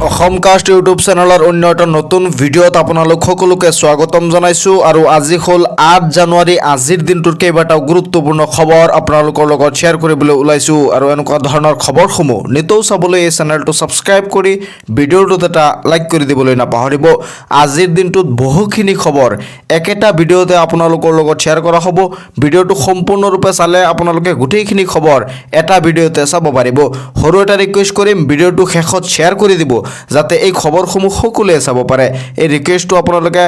অসমকাষ্ট YouTube চেনেলৰ অন্য এটা নতুন ভিডিঅ'ত আপোনালোক সকলোকে স্বাগতম জনাইছোঁ আৰু আজি হ'ল ৮ জানুৱাৰী। আজিৰ দিনটোৰ কেইবাটাও গুৰুত্বপূৰ্ণ খবৰ আপোনালোকৰ লগত শ্বেয়াৰ কৰিবলৈ ওলাইছোঁ আৰু এনেকুৱা ধৰণৰ খবৰসমূহ নিতৌ চাবলৈ এই চেনেলটো ছাবস্ক্ৰাইব কৰি ভিডিঅ'টোত এটা লাইক কৰি দিবলৈ নাপাহৰিব। আজিৰ দিনটোত বহুখিনি খবৰ একেটা ভিডিঅ'তে আপোনালোকৰ লগত শ্বেয়াৰ কৰা হ'ব। ভিডিঅ'টো সম্পূৰ্ণৰূপে চালে আপোনালোকে গোটেইখিনি খবৰ এটা ভিডিঅ'তে চাব পাৰিব। সৰু এটা ৰিকুৱেষ্ট কৰিম, ভিডিঅ'টো শেষত শ্বেয়াৰ কৰি দিব যাতে এই খবৰসমূহ সকলোৱে চাব পাৰে। এই ৰিকুৱেষ্টটো আপোনালোকে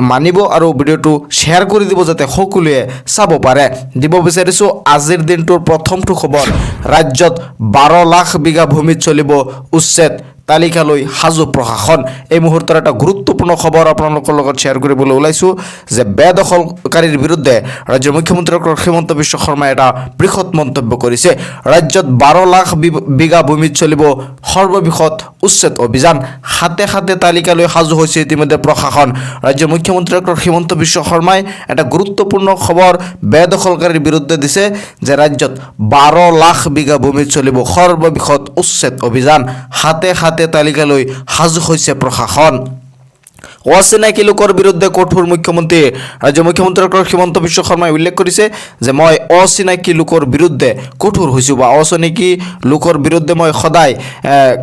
মানিব আৰু ভিডিঅ'টো শ্বেয়াৰ কৰি দিব যাতে সকলোৱে চাব পাৰে। দিব বিচাৰিছোঁ আজিৰ দিনটোৰ প্ৰথমটো খবৰ, ৰাজ্যত 12 লাখ বিঘা ভূমিত চলিব উচ্ছেদ, তালিকালৈ সাজু প্ৰশাসন। এই মুহূৰ্তৰ এটা গুৰুত্বপূৰ্ণ খবৰ আপোনালোকৰ লগত শ্বেয়াৰ কৰিবলৈ ওলাইছোঁ যে বেদখলকাৰীৰ বিৰুদ্ধে ৰাজ্যৰ মুখ্যমন্ত্ৰী ডক্টৰ হিমন্ত বিশ্ব শৰ্মাই এটা বৃহৎ মন্তব্য কৰিছে। ৰাজ্যত 12 লাখ বিঘা ভূমিত চলিব সৰ্ববৃহৎ উচ্ছেদ অভিযান। হাতে হাতে তালিকালৈ সাজু হৈছে ইতিমধ্যে প্ৰশাসন। ৰাজ্যৰ মুখ্যমন্ত্ৰী ডক্টৰ হিমন্ত বিশ্ব শৰ্মাই এটা গুৰুত্বপূৰ্ণ খবৰ বেদখলকাৰীৰ বিৰুদ্ধে দিছে যে ৰাজ্যত 12 লাখ বিঘা ভূমিত চলিব সৰ্ববৃহৎ উচ্ছেদ অভিযান। হাতে হাতে তালিকালৈ সাজু হৈছে প্ৰশাসন। অচিনাকি লোকৰ বিৰুদ্ধে কঠোৰ মুখ্যমন্ত্ৰী। ৰাজ্যৰ মুখ্যমন্ত্ৰী ডক্টৰ হিমন্ত বিশ্ব শৰ্মাই উল্লেখ কৰিছে যে মই অচিনাকি লোকৰ বিৰুদ্ধে কঠোৰ হৈছোঁ বা অচিনাকি লোকৰ বিৰুদ্ধে মই সদায়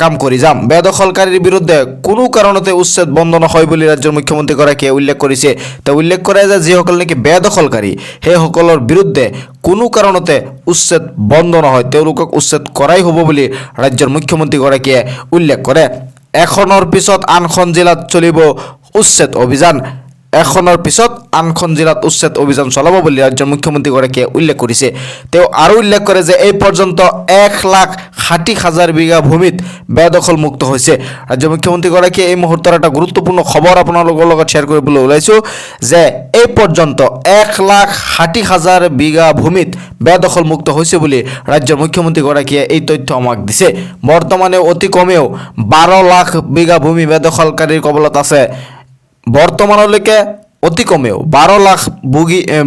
কাম কৰি যাম। বেদখলকাৰীৰ বিৰুদ্ধে কোনো কাৰণতে উচ্ছেদ বন্ধ নহয় বুলি ৰাজ্যৰ মুখ্যমন্ত্ৰীগৰাকীয়ে উল্লেখ কৰিছে। তেওঁ উল্লেখ কৰে যে যিসকল নেকি বেদখলকাৰী সেইসকলৰ বিৰুদ্ধে কোনো কাৰণতে উচ্ছেদ বন্ধ নহয়, তেওঁলোকক উচ্ছেদ কৰাই হ'ব বুলি ৰাজ্যৰ মুখ্যমন্ত্ৰীগৰাকীয়ে উল্লেখ কৰে। এখনৰ পিছত আনখন জিলাত চলিব উচ্ছেদ অভিযান। এখনৰ পিছত আনখন জিলাত উচ্ছেদ অভিযান চলাব বুলি ৰাজ্যৰ মুখ্যমন্ত্ৰীগৰাকীয়ে উল্লেখ কৰিছে। তেওঁ আৰু উল্লেখ কৰে যে এই পৰ্যন্ত 1,60,000 বিঘা ভূমিত বেদখল মুক্ত হৈছে। ৰাজ্যৰ মুখ্যমন্ত্ৰীগৰাকীয়ে এই মুহূৰ্তৰ এটা গুৰুত্বপূৰ্ণ খবৰ আপোনালোকৰ লগত শ্বেয়াৰ কৰিবলৈ ওলাইছোঁ যে এই পৰ্যন্ত 1,60,000 বিঘা ভূমিত বেদখল মুক্ত হৈছে বুলি ৰাজ্যৰ মুখ্যমন্ত্ৰীগৰাকীয়ে এই তথ্য আমাক দিছে। বৰ্তমানে অতি কমেও 12 লাখ বিঘা ভূমি বেদখলকাৰীৰ কবলত আছে। বৰ্তমানলৈকে অতি কমেও 12 লাখ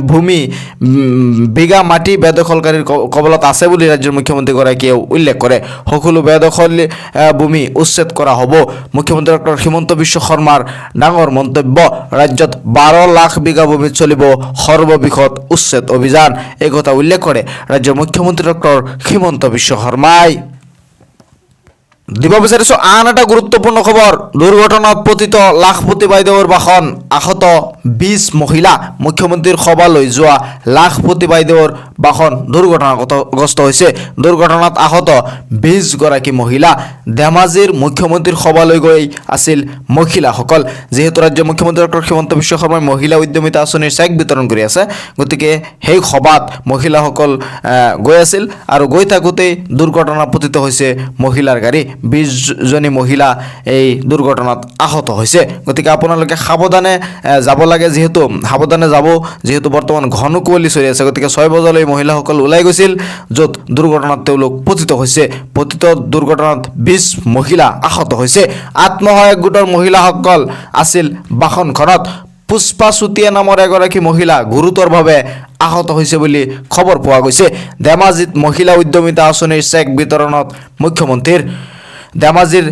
ভূমি বিঘা মাটি বেদখলকাৰীৰ কবলত আছে বুলি ৰাজ্যৰ মুখ্যমন্ত্ৰীগৰাকীয়ে উল্লেখ কৰে। সকলো বেদখল ভূমি উচ্ছেদ কৰা হ'ব। মুখ্যমন্ত্ৰী ডক্টৰ হিমন্ত বিশ্ব শৰ্মাৰ ডাঙৰ মন্তব্য, ৰাজ্যত 12 লাখ বিঘা ভূমিত চলিব সৰ্ববৃহৎ উচ্ছেদ অভিযান। এই কথা উল্লেখ কৰে ৰাজ্যৰ মুখ্যমন্ত্ৰী ডক্টৰ হিমন্ত বিশ্ব শৰ্মাই। দিব বিচাৰিছোঁ আন এটা গুৰুত্বপূৰ্ণ খবৰ, দুৰ্ঘটনাত পতিত লাখপতি বাইদেউৰ বাহন, আহত 20 মহিলা। মুখ্যমন্ত্ৰীৰ সভালৈ যোৱা লাখপতি বাইদেউৰ বাহন দুৰ্ঘটনাগ্ৰস্ত হৈছে। দুৰ্ঘটনাত আহত 20 গৰাকী মহিলা। ধেমাজিৰ মুখ্যমন্ত্ৰীৰ সভালৈ গৈ আছিল মহিলাসকল। যিহেতু ৰাজ্যৰ মুখ্যমন্ত্ৰী ডক্টৰ হিমন্ত বিশ্ব শৰ্মাই মহিলা উদ্যমিতা আঁচনিৰ চেক বিতৰণ কৰি আছে, গতিকে সেই সভাত মহিলাসকল গৈ আছিল আৰু গৈ থাকোঁতেই দুৰ্ঘটনাত পতিত হৈছে মহিলাৰ গাড়ী। 20 জনী মহিলা এই দুৰ্ঘটনাত আহত হৈছে। গতিকে আপোনালোকে সাৱধানে যাব লাগে, যিহেতু বৰ্তমান ঘন কুঁৱলী চলি আছে। গতিকে 6 বজালৈ মহিলাসকল ওলাই গৈছিল, য'ত দুৰ্ঘটনাত তেওঁলোক পতিত হৈছে। পতিত দুৰ্ঘটনাত 20 মহিলা আহত হৈছে। আত্মসহায়ক গোটৰ মহিলাসকল আছিল বাহনখনত। পুষ্পা চুতীয়া নামৰ এগৰাকী মহিলা গুৰুতৰভাৱে আহত হৈছে বুলি খবৰ পোৱা গৈছে। ধেমাজিত মহিলা উদ্যমিতা আঁচনিৰ চেক বিতৰণত মুখ্যমন্ত্ৰীৰ। ধেমাজিৰ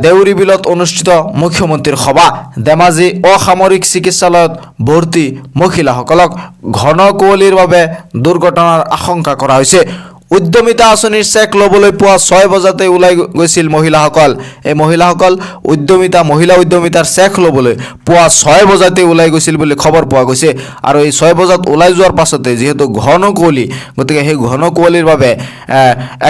দেউৰী বিলত অনুষ্ঠিত মুখ্যমন্ত্ৰীৰ সভা। ধেমাজি অসামৰিক চিকিৎসালয়ত ভৰ্তি মহিলাসকলক ঘন কুঁৱলীৰ বাবে দুৰ্ঘটনাৰ আশংকা কৰা হৈছে। উদ্যমিতা আঁচনিৰ চেক ল'বলৈ পুৱা 6 বজাতে ওলাই গৈছিল মহিলাসকল। এই মহিলাসকল মহিলা উদ্যমিতাৰ চেক ল'বলৈ পুৱা 6 বজাতে ওলাই গৈছিল বুলি খবৰ পোৱা গৈছে। আৰু এই 6 বজাত ওলাই যোৱাৰ পাছতে যিহেতু ঘন কুঁৱলী, গতিকে সেই ঘন কুঁৱলীৰ বাবে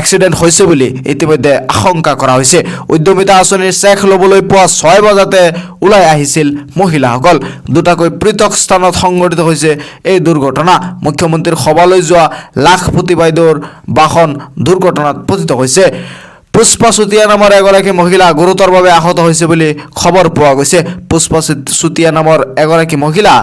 এক্সিডেণ্ট হৈছে বুলি ইতিমধ্যে আশংকা কৰা হৈছে। উদ্যমিতা আঁচনিৰ চেক ল'বলৈ পুৱা 6 বজাতে ওলাই আহিছিল মহিলাসকল। দুটাকৈ পৃথক স্থানত সংঘটিত হৈছে এই দুৰ্ঘটনা। মুখ্যমন্ত্ৰীৰ সভালৈ যোৱা লাখপতি বাইদেউৰ বাহন দুৰ্ঘটনাত পতিত হৈছে। পুষ্পা চুতীয়া নামৰ এগৰাকী মহিলা গুৰুতৰভাৱে আহত হৈছে বুলি খবৰ পোৱা গৈছে। পুষ্পা চুতীয়া নামৰ এগৰাকী মহিলা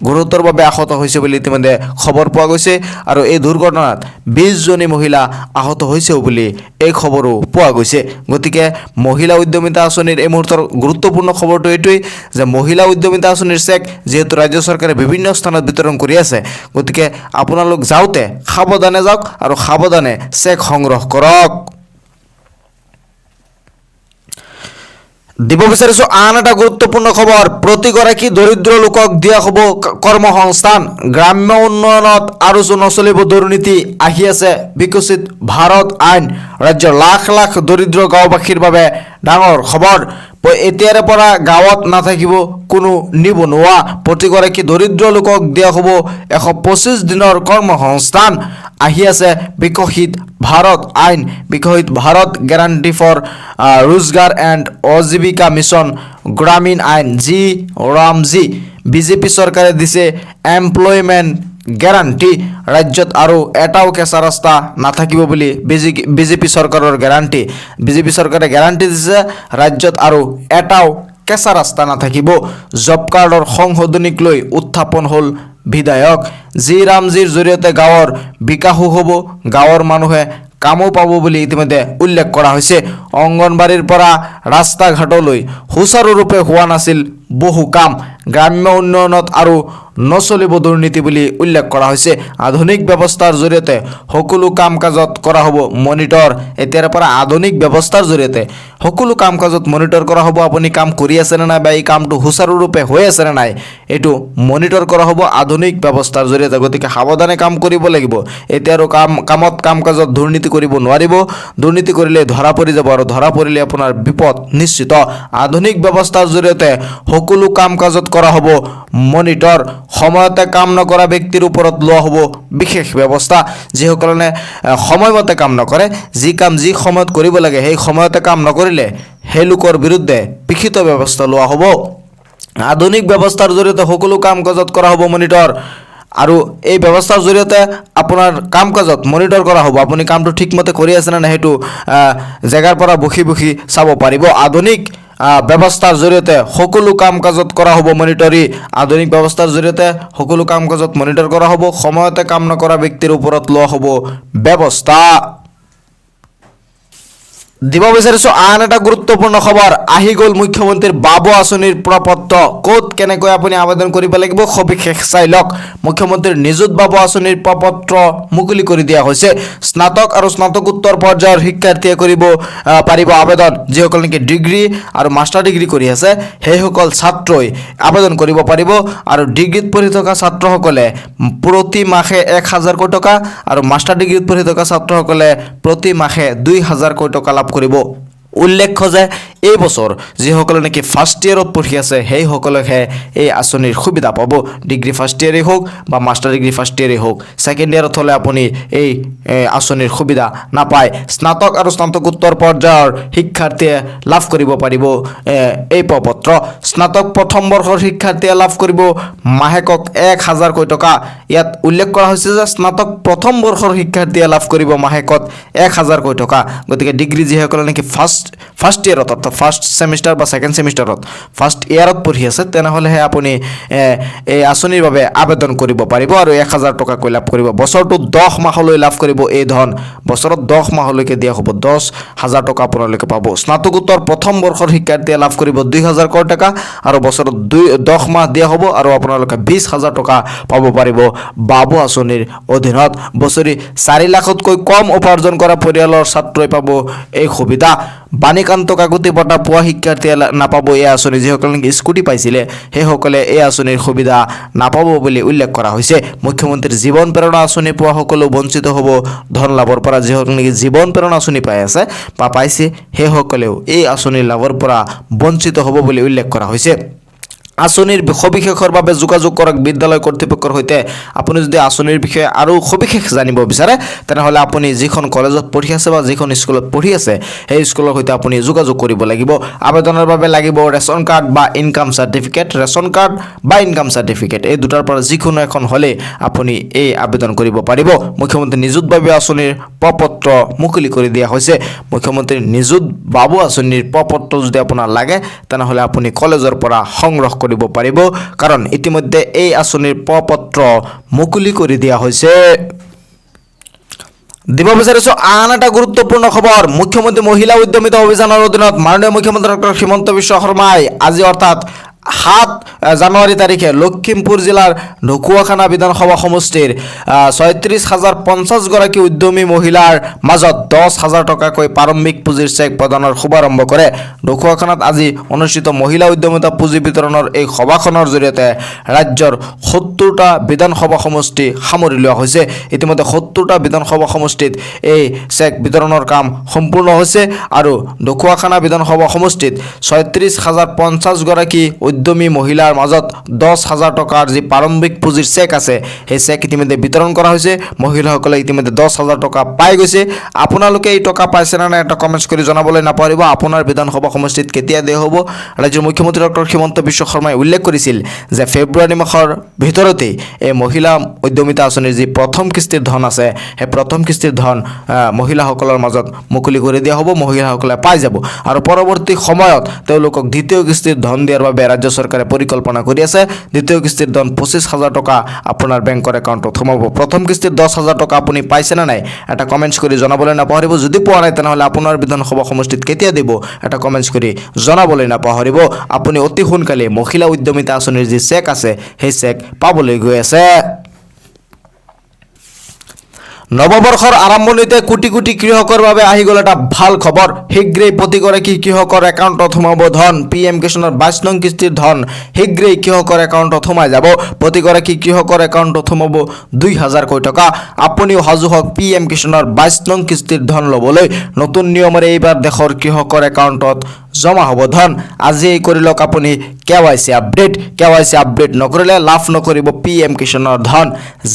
গুৰুতৰভাৱে আহত হৈছে বুলি ইতিমধ্যে খবৰ পোৱা গৈছে। আৰু এই দুৰ্ঘটনাত 20 জনী মহিলা আহত হৈছেও বুলি এই খবৰো পোৱা গৈছে। গতিকে মহিলা উদ্যমিতা আঁচনিৰ এই মুহূৰ্তৰ গুৰুত্বপূৰ্ণ খবৰটো এইটোৱেই যে মহিলা উদ্যমিতা আঁচনিৰ চেক যিহেতু ৰাজ্য চৰকাৰে বিভিন্ন স্থানত বিতৰণ কৰি আছে, গতিকে আপোনালোক যাওঁতে সাৱধানে যাওক আৰু সাৱধানে চেক সংগ্ৰহ কৰক। দিব বিচাৰিছো আন এটা গুৰুত্বপূৰ্ণ খবৰ প্ৰতিগৰাকী দৰিদ্ৰ লোকক দিয়া হ'ব কৰ্মসংস্থান গ্ৰাম্য উন্নয়নত আৰু নচলিব দুৰ্নীতি আহি আছে বিকশিত ভাৰত আইন ৰাজ্যৰ লাখ লাখ দৰিদ্ৰ গাঁওবাসীৰ বাবে ডাঙৰ খবৰ এতিয়াৰে পৰা গাঁৱত নাথাকিব কোনো নিবনুৱা প্ৰতিগৰাকী দৰিদ্ৰ লোকক দিয়া হ'ব 125 দিনৰ কৰ্মসংস্থান আহি আছে বিকশিত ভাৰত আইন বিকশিত ভাৰত গ্যাৰাণ্টি ফৰ रोजगार एंड आजीविका मिशन ग्रामीण आईन जी रामजी বিজেপি চৰকাৰে দিছে এমপ্লয়মেণ্ট গ্যাৰাণ্টি ৰাজ্যত আৰু এটাও কেঁচা ৰাস্তা নাথাকিব বুলি বিজেপি চৰকাৰৰ গ্যাৰাণ্টি বিজেপি চৰকাৰে গ্যাৰাণ্টি দিছে ৰাজ্যত আৰু এটাও কেঁচা ৰাস্তা নাথাকিব জব কাৰ্ডৰ সংশোধনীক লৈ উত্থাপন হ'ল বিধায়ক জি ৰামজিৰ জৰিয়তে গাঁৱৰ বিকাশো হ'ব গাঁৱৰ মানুহে কামো পাব বুলি ইতিমধ্যে উল্লেখ কৰা হৈছে অংগনবাড়ীৰ পৰা ৰাস্তা ঘাটলৈ সুচাৰুৰূপে হোৱা নাছিল বহু কাম গ্ৰাম্য উন্নয়নত আৰু নচলিব দুৰ্নীতি বুলি উল্লেখ কৰা হৈছে আধুনিক ব্যৱস্থাৰ জৰিয়তে সকলো কাম কাজত কৰা হ'ব মনিটৰ এতিয়াৰ পৰা আধুনিক ব্যৱস্থাৰ জৰিয়তে সকলো কাম কাজত মনিটৰ কৰা হ'ব আপুনি কাম কৰি আছে নে নাই বা এই কামটো সুচাৰুৰূপে হৈ আছে নে নাই এইটো মনিটৰ কৰা হ'ব আধুনিক ব্যৱস্থাৰ জৰিয়তে গতিকে সাৱধানে কাম কৰিব লাগিব এতিয়া আৰু কাম কাজত দুৰ্নীতি কৰিব নোৱাৰিব দুৰ্নীতি কৰিলে ধৰা পৰি যাব আৰু ধৰা পৰিলে আপোনাৰ বিপদ নিশ্চিত আধুনিক ব্যৱস্থাৰ জৰিয়তে সকলো কাম কাজত কৰা হ'ব মনিটৰ সময়তে কাম নকৰা ব্যক্তিৰ ওপৰত লোৱা হ'ব বিশেষ ব্যৱস্থা যিসকলে সময়মতে কাম নকৰে যি কাম যি সময়ত কৰিব লাগে সেই সময়তে কাম নকৰিলে সেই লোকৰ বিৰুদ্ধে লিখিত ব্যৱস্থা লোৱা হ'ব আধুনিক ব্যৱস্থাৰ জৰিয়তে সকলো কাম কাজত কৰা হ'ব মনিটৰ আৰু এই ব্যৱস্থাৰ জৰিয়তে আপোনাৰ কাম কাজত মনিটৰ কৰা হ'ব আপুনি কামটো ঠিকমতে কৰি আছে নে নাই হেতু জায়গাৰ পৰা বহি চাব পাৰিব আধুনিক ব্যৱস্থাৰ জৰিয়তে সকলো কাম কাজত কৰা হ'ব মনিটৰি আধুনিক ব্যৱস্থাৰ জৰিয়তে সকলো কাম কাজত মনিটৰ কৰা হ'ব সময়তে কাম নকৰা ব্যক্তিৰ ওপৰত লোৱা হ'ব ব্যৱস্থা দিব বিচাৰিছো আন এটা গুৰুত্বপূৰ্ণ খবৰ আহি গ'ল মুখ্যমন্ত্ৰীৰ বাবু আঁচনিৰ প্ৰপত্ৰ ক'ত কেনেকৈ আপুনি আবেদন কৰিব লাগিব সবিশেষ চাই লওক মুখ্যমন্ত্ৰীৰ নিযুত বাবু আঁচনিৰ প্ৰপত্ৰ মুকলি কৰি দিয়া হৈছে স্নাতক আৰু স্নাতকোত্তৰ পৰ্যায়ৰ শিক্ষাৰ্থীয়ে কৰিব পাৰিব আবেদন যিসকল নেকি ডিগ্ৰী আৰু মাষ্টাৰ ডিগ্ৰী কৰি আছে সেইসকল ছাত্ৰই আবেদন কৰিব পাৰিব আৰু ডিগ্ৰীত পঢ়ি থকা ছাত্ৰসকলে প্ৰতি মাহে 1000 টকা আৰু মাষ্টাৰ ডিগ্ৰীত পঢ়ি থকা ছাত্ৰসকলে প্ৰতি মাহে 2000 টকা লাভ কৰিব উল্লেখ্য যে এই বছৰ যিসকলে নেকি ফাৰ্ষ্ট ইয়াৰত পঢ়ি আছে সেইসকলকহে এই আঁচনিৰ সুবিধা পাব ডিগ্ৰী ফাৰ্ষ্ট ইয়াৰেই হোক বা মাষ্টাৰ ডিগ্ৰী ফাৰ্ষ্ট ইয়াৰেই হোক ছেকেণ্ড ইয়াৰত হ'লে আপুনি এই আঁচনিৰ সুবিধা নাপায় স্নাতক আৰু স্নাতকোত্তৰ পৰ্যায়ৰ শিক্ষাৰ্থীয়ে লাভ কৰিব পাৰিব এই প্ৰপত্ৰ স্নাতক প্ৰথম বৰ্ষৰ শিক্ষাৰ্থীয়ে লাভ কৰিব মাহেকক 1000 টকা ইয়াত উল্লেখ কৰা হৈছে যে স্নাতক প্ৰথম বৰ্ষৰ শিক্ষাৰ্থীয়ে লাভ কৰিব মাহেকত 1000 টকা গতিকে ডিগ্ৰী যিসকলে নেকি ফাৰ্ষ্ট ইয়াৰত অৰ্থাৎ ফাৰ্ষ্ট সেমিষ্টাৰ বা সেকেন্ড সেমিষ্টাৰত ফাৰ্ষ্ট ইয়াৰত পঢ়ি আছে তেনেহ'লেহে আপুনি এই আঁচনিৰ বাবে আবেদন কৰিব পাৰিব আৰু 1000 টকাকৈ লাভ কৰিব বছৰটো 10 মাহলৈ লাভ কৰিব এই ধন বছৰত 10 মাহলৈকে দিয়া হ'ব 10000 টকা আপোনালোকে পাব স্নাতকোত্তৰ প্ৰথম বৰ্ষৰ শিক্ষাৰ্থীয়ে লাভ কৰিব 2000 টকা আৰু বছৰত 10 মাহ দিয়া হ'ব আৰু আপোনালোকে 20000 টকা পাব পাৰিব বাবু আঁচনিৰ অধীনত বছৰি 4 লাখতকৈ কম উপাৰ্জন কৰা পৰিয়ালৰ ছাত্ৰই পাব এই সুবিধা বাণীকান্ত কাকতি বঁটা পোৱা শিক্ষাৰ্থীয়ে নাপাব এই আঁচনি যিসকলে নেকি স্কুটি পাইছিলে সেইসকলে এই আঁচনিৰ সুবিধা নাপাব বুলি উল্লেখ কৰা হৈছে মুখ্যমন্ত্ৰীৰ জীৱন প্ৰেৰণা আঁচনি পোৱা সকলো বঞ্চিত হ'ব ধন লাভৰ পৰা যিসকলে নেকি জীৱন প্ৰেৰণা আঁচনি পাই আছে বা পাইছে সেইসকলেও এই আঁচনিৰ লাভৰ পৰা বঞ্চিত হ'ব বুলি উল্লেখ কৰা হৈছে আঁচনিৰ সবিশেষৰ বাবে যোগাযোগ কৰক বিদ্যালয় কৰ্তৃপক্ষৰ সৈতে আপুনি যদি আঁচনিৰ বিষয়ে আৰু সবিশেষ জানিব বিচাৰে তেনেহ'লে আপুনি যিখন কলেজত পঢ়ি আছে বা যিখন স্কুলত পঢ়ি আছে সেই স্কুলৰ সৈতে আপুনি যোগাযোগ কৰিব লাগিব আবেদনৰ বাবে লাগিব ৰেচন কাৰ্ড বা ইনকাম চাৰ্টিফিকেট ৰেচন কাৰ্ড বা ইনকাম চাৰ্টিফিকেট এই দুটাৰ পৰা যিকোনো এখন হ'লে আপুনি এই আবেদন কৰিব পাৰিব মুখ্যমন্ত্ৰী নিযুত বাবু আঁচনিৰ প্ৰপত্ৰ মুকলি কৰি দিয়া হৈছে মুখ্যমন্ত্ৰী নিযুত বাবু আঁচনিৰ প্ৰপত্ৰ যদি আপোনাৰ লাগে তেনেহ'লে আপুনি কলেজৰ পৰা সংগ্ৰহ কৰিব পাৰিব কাৰণ ইতিমধ্যে এই আঁচনিৰ প্ৰপত্ৰ মুকলি কৰি দিয়া হৈছে দিব বিচাৰিছো আন এটা গুৰুত্বপূৰ্ণ খবৰ মুখ্যমন্ত্ৰী মহিলা উদ্যমিতা অভিযানৰ অধীনত মাননীয় মুখ্যমন্ত্ৰী ডক্টৰ হিমন্ত বিশ্ব শৰ্মাই আজি অৰ্থাৎ 7 জানুৱাৰী তাৰিখে লখিমপুৰ জিলাৰ ঢকুৱাখানা বিধানসভা সমষ্টিৰ ৩৬,০৫০ উদ্যমী মহিলাৰ মাজত 10,000 টকাকৈ প্ৰাৰম্ভিক পুঁজিৰ চেক প্ৰদানৰ শুভাৰম্ভ কৰে। ঢকুৱাখানাত আজি অনুষ্ঠিত মহিলা উদ্যমিতা পুঁজি বিতৰণৰ এই সভাখনৰ জৰিয়তে ৰাজ্যৰ 70টা বিধানসভা সমষ্টি সামৰি লোৱা হৈছে। ইতিমধ্যে 70টা বিধানসভা সমষ্টিত এই চেক বিতৰণৰ কাম সম্পূৰ্ণ হৈছে আৰু ঢকুৱাখানা বিধানসভা সমষ্টিত ৩৬,০৫০ উদ্যমী মহিলাৰ মাজত 10,000 টকাৰ যি প্ৰাৰম্ভিক পুঁজিৰ চেক আছে সেই চেক ইতিমধ্যে বিতৰণ কৰা হৈছে। মহিলাসকলে ইতিমধ্যে 10,000 টকা পাই গৈছে। আপোনালোকে এই টকা পাইছে নে নাই এটা কমেণ্টছ কৰি জনাবলৈ নাপাহৰিব। আপোনাৰ বিধানসভা সমষ্টিত কেতিয়া দিয়া হ'ব? ৰাজ্যৰ মুখ্যমন্ত্ৰী ডক্টৰ হিমন্ত বিশ্ব শৰ্মাই উল্লেখ কৰিছিল যে ফেব্ৰুৱাৰী মাহৰ ভিতৰতেই এই মহিলা উদ্যমিতা আঁচনিৰ যি প্ৰথম কিস্তিৰ ধন আছে সেই প্ৰথম কিস্তিৰ ধন মহিলাসকলৰ মাজত মুকলি কৰি দিয়া হ'ব। মহিলাসকলে পাই যাব আৰু পৰৱৰ্তী সময়ত তেওঁলোকক দ্বিতীয় কিস্তিৰ ধন দিয়াৰ বাবে ৰাজ্য চৰকাৰে পৰিকল্পনা কৰি আছে। দ্বিতীয় কিস্তিৰ ধন 25,000 টকা আপোনাৰ বেংকৰ একাউণ্টত সোমাব। প্ৰথম কিস্তিৰ 10,000 টকা আপুনি পাইছে নে নাই এটা কমেণ্টছ কৰি জনাবলৈ নাপাহৰিব। যদি পোৱা নাই তেনেহ'লে আপোনাৰ বিধানসভা সমষ্টিত কেতিয়া দিব এটা কমেণ্টছ কৰি জনাবলৈ নাপাহৰিব। আপুনি অতি সোনকালে মহিলা উদ্যমিতা আঁচনিৰ যি চেক আছে সেই চেক পাবলৈ গৈ আছে। নৱবৰ্ষৰ আৰম্ভণিতে কোটি কোটি কৃষকৰ বাবে আহি গ'ল এটা ভাল খবৰ। শীঘ্ৰেই প্ৰতিগৰাকী কৃষকৰ একাউণ্টত সোমাব ধন। PM কিষাণৰ 22 নং কিস্তিৰ ধন শীঘ্ৰেই কৃষকৰ একাউণ্টত সোমাই যাব। প্ৰতিগৰাকী কৃষকৰ একাউণ্টত সোমাব 2,000 কোটি টকা। আপুনিও সাজু হওক PM কিষাণৰ 22 নং কিস্তিৰ ধন ল'বলৈ। নতুন নিয়মেৰে এইবাৰ দেশৰ কৃষকৰ একাউণ্টত জমা হ'ব ধন। আজিয়েই কৰি লওক আপুনি KYC আপডেট। KYC আপডেট নকৰিলে লাভ নকৰিব PM কিষাণৰ ধন।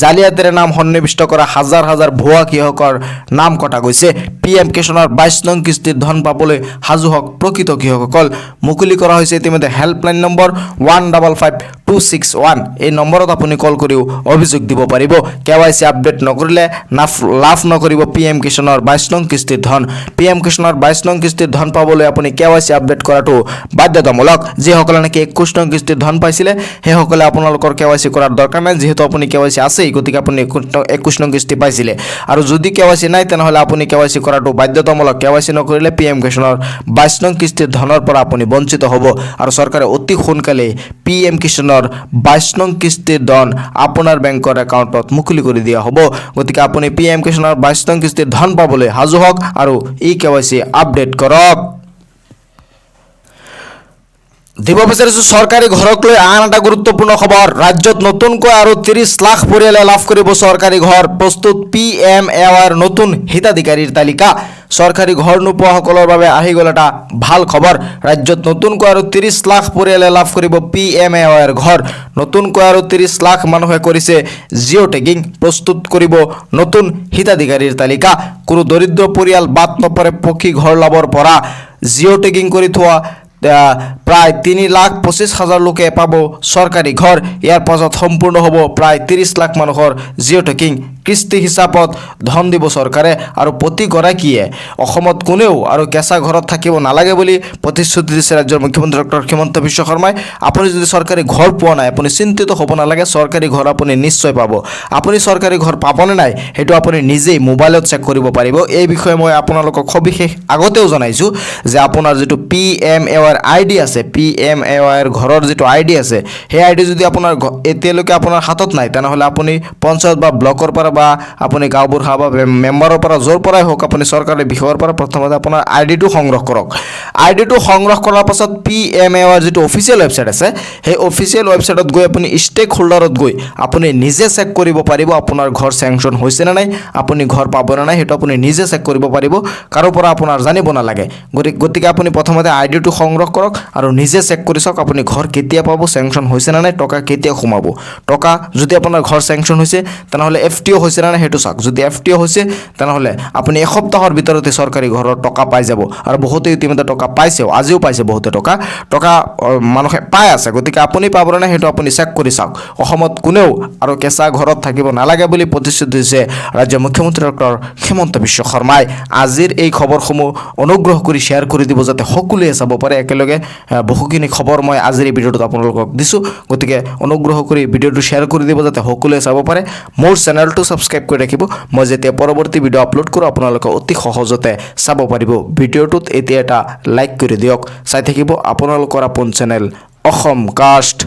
জালিয়াতিৰে নাম সন্নিৱিষ্ট কৰা হাজাৰ হাজাৰ ভুৱা কৃষকৰ নাম কটা গৈছে। PM কিষাণৰ 22 নং কিস্তিৰ ধন পাবলৈ সাজু হওক প্ৰকৃত কৃষকসকল। মুকলি কৰা হৈছে ইতিমধ্যে হেল্পলাইন নম্বৰ 155261। এই নম্বৰত আপুনি কল কৰিও অভিযোগ দিব পাৰিব। KYC আপডেট নকৰিলে লাভ নকৰিব PM কিষাণৰ 22 নং কিস্তিৰ ধন। PM কিষাণৰ 22 নং কিস্তিৰ ধন পাবলৈ আপুনি KYC আপডেট কৰাটো বাধ্যতামূলক। যিসকলে নাকি 21 নং কিস্তিৰ ধন পাইছিলে সেইসকলে আপোনালোকৰ KYC কৰাৰ দৰকাৰ নাই। যিহেতু আপুনি KYC আছেই গতিকে আপুনি 21 নং কিস্তি পাইছিলে আৰু যদি KYC নাই তেনেহ'লে আপুনি KYC কৰাটো বাধ্যতামূলক। KYC নকৰিলে PM কিষাণৰ 22 নং কিস্তিৰ ধনৰ পৰা আপুনি বঞ্চিত হ'ব আৰু চৰকাৰে অতি সোনকালে PM কিষাণৰ 22 নং কিস্তিৰ ধন আপোনাৰ বেংকৰ একাউণ্টত মুকলি কৰি দিয়া হ'ব। গতিকে আপুনি PM কিষাণৰ 22 নং কিস্তিৰ ধন পাবলৈ সাজু হওক আৰু KYC আপডেট কৰক। দিব বিচাৰিছোঁ চৰকাৰী ঘৰক লৈ আন এটা গুৰুত্বপূৰ্ণ খবৰ। ৰাজ্যত নতুনকৈ আৰু 30 লাখ পৰিয়ালে লাভ কৰিব চৰকাৰী ঘৰ। প্ৰস্তুত PMAYৰ নতুন হিতাধিকাৰীৰ তালিকা। চৰকাৰী ঘৰ নোপোৱাসকলৰ বাবে আহি গ'ল এটা ভাল খবৰ। ৰাজ্যত নতুনকৈ আৰু 30 লাখ পৰিয়ালে লাভ কৰিব PMAYৰ ঘৰ। নতুনকৈ আৰু 30 লাখ মানুহে কৰিছে জিঅ' টেগিং। প্ৰস্তুত কৰিব নতুন হিতাধিকাৰীৰ তালিকা। কোনো দৰিদ্ৰ পৰিয়াল বাদ নপৰে পকী ঘৰ লাভৰ পৰা। জিঅ' টেগিং কৰি থোৱা প্ৰায় 3,25,000 লোকে পাব চৰকাৰী ঘৰ। ইয়াৰ পাছত সম্পূৰ্ণ হ'ব প্ৰায় 30 লাখ মানুহৰ জিঅ' টেগিং। কিস্তি হিচাপত ধন দিব চৰকাৰে আৰু প্ৰতিগৰাকীয়ে অসমত কোনেও আৰু কেঁচা ঘৰত থাকিব নালাগে বুলি প্ৰতিশ্ৰুতি দিছে ৰাজ্যৰ মুখ্যমন্ত্ৰী ডক্টৰ হিমন্ত বিশ্ব শৰ্মাই। আপুনি যদি চৰকাৰী ঘৰ পোৱা নাই আপুনি চিন্তিত হ'ব নালাগে। চৰকাৰী ঘৰ আপুনি নিশ্চয় পাব। আপুনি চৰকাৰী ঘৰ পাবনে নাই সেইটো আপুনি নিজেই মোবাইলত চেক কৰিব পাৰিব। এই বিষয়ে মই আপোনালোকক সবিশেষ আগতেও জনাইছোঁ যে আপোনাৰ যিটো PMAYৰ ID আছে, PMAYৰ ঘৰৰ যিটো ID আছে সেই ID যদি আপোনাৰ এতিয়ালৈকে আপোনাৰ হাতত নাই তেনেহ'লে আপুনি পঞ্চায়ত বা ব্লকৰ পৰা বা আপুনি গাঁওবুঢ়া বা মেম্বাৰৰ পৰা য'ৰ পৰাই হওক আপুনি চৰকাৰী বিষয়ৰ পৰা প্ৰথমতে আপোনাৰ ID-টো সংগ্ৰহ কৰক। ID-টো সংগ্ৰহ কৰাৰ পাছত PMAYৰ যিটো অফিচিয়েল ৱেবছাইট আছে সেই অফিচিয়েল ৱেবছাইটত গৈ আপুনি ষ্টেক হোল্ডাৰত গৈ আপুনি নিজে চেক কৰিব পাৰিব আপোনাৰ ঘৰ চেংচন হৈছে নে নাই, আপুনি ঘৰ পাব নে নাই সেইটো আপুনি নিজে চেক কৰিব পাৰিব। কাৰো পৰা আপোনাৰ জানিব নালাগে। গতিকে আপুনি প্ৰথমতে ID-টো সংগ্ৰহ কৰক আৰু নিজে চেক কৰি চাওক আপুনি ঘৰ কেতিয়া পাব, চেংচন হৈছে নে নাই, টকা কেতিয়া সোমাব। টকা যদি আপোনাৰ ঘৰ চেংচন হৈছে তেনেহ'লে FTO হৈছে নে নাই সেইটো চাওক। যদি FTO হৈছে তেনেহ'লে আপুনি এসপ্তাহৰ ভিতৰতে চৰকাৰী ঘৰৰ টকা পাই যাব আৰু বহুতে ইতিমধ্যে টকা পাইছেও, আজিও পাইছে বহুতে টকা মানুহে পাই আছে। গতিকে আপুনি পাবনে নাই সেইটো আপুনি চেক কৰি চাওক। অসমত কোনেও আৰু কেঁচা ঘৰত থাকিব নালাগে বুলি প্ৰতিশ্ৰুতি দিছে ৰাজ্যৰ মুখ্যমন্ত্ৰী ডক্টৰ হিমন্ত বিশ্ব শৰ্মাই। আজিৰ এই খবৰসমূহ অনুগ্ৰহ কৰি শ্বেয়াৰ কৰি দিব যাতে সকলোৱে চাব পাৰে একেলগে। বহুখিনি খবৰ মই আজিৰ এই ভিডিঅ'টোত আপোনালোকক দিছোঁ। গতিকে অনুগ্ৰহ কৰি ভিডিঅ'টো শ্বেয়াৰ কৰি দিব যাতে সকলোৱে চাব পাৰে। মোৰ চেনেলটো ছাবস্ক্ৰাইব কৰি ৰাখিব। মই যেতিয়া পৰৱৰ্তী ভিডিঅ' আপলোড কৰোঁ আপোনালোকে অতি সহজতে চাব পাৰিব। ভিডিঅ'টোত এতিয়া এটা লাইক কৰি দিয়ক। চাই থাকিব আপোনালোকৰ আপোন চেনেল অসম কাষ্ট।